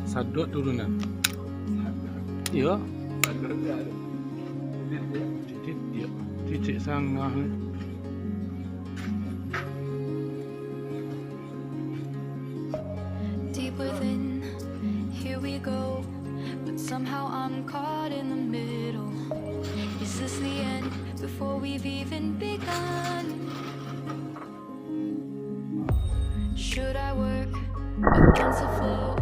sadut turunan. Ya. Titik sangat. Deep within, here we go, but somehow I'm caught in the middle. Is this the end before we've even begun? Should I work against the flow,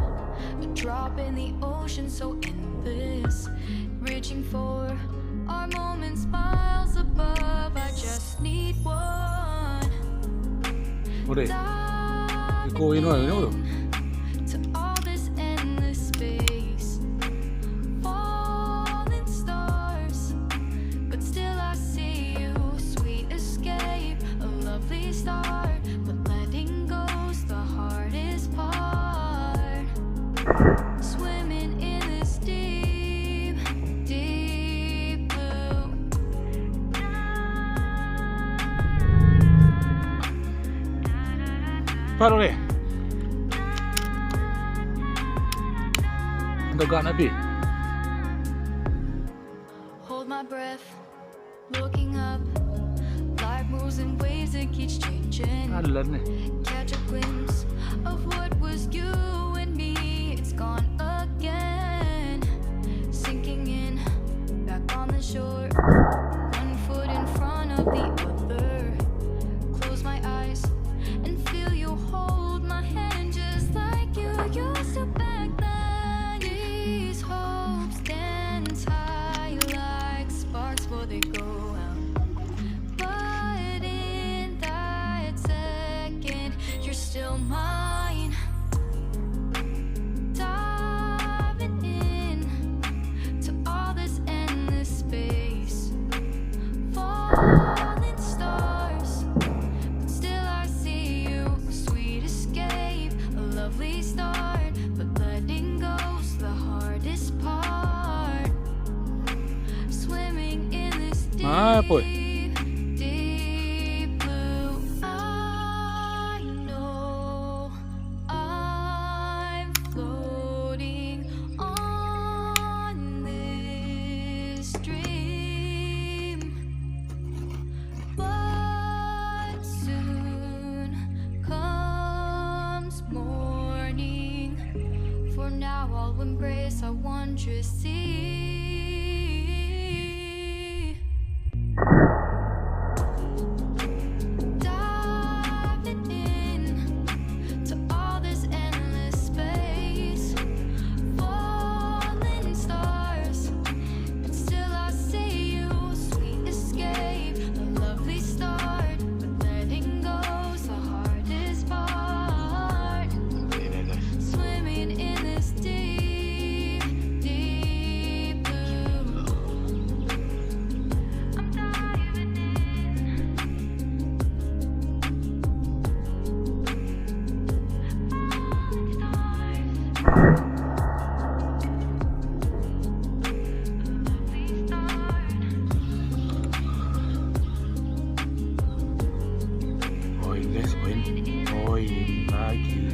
a drop in the ocean so endless, reaching for our moments miles above? I just need one. Boleh. Go in mana tu? To all this endless space, falling stars, but still I see you. Sweet escape, a lovely start, but letting go's the hardest part. Swimming in this deep, deep blue. Paru deh. Gagak Nabi. Hold my breath, looking up. Life moves in waves that keeps changing. Alan ni. Catch a glimpse of what was you and me. It's gone again, sinking in, back on the shore. One foot in front of the other. Close my eyes and feel you hold my hand just like you used to back then. These hopes dance high like sparks before they go out. But in that second, you're still mine. Diving in to all this endless space. Falling stars, but still I see you. A sweet escape, a lovely start, but letting go's the hardest part. Swimming in this Apa? deep blue. I know I'm floating on this dream, but soon comes morning. For now I'll embrace our wondrous sea. Diving in to all this endless space. Falling stars, but still I see you. Sweet escape, a lovely start, but letting go's the hardest part. Swimming in this deep, deep blue. I'm diving in. Oi, guys, poin lagi.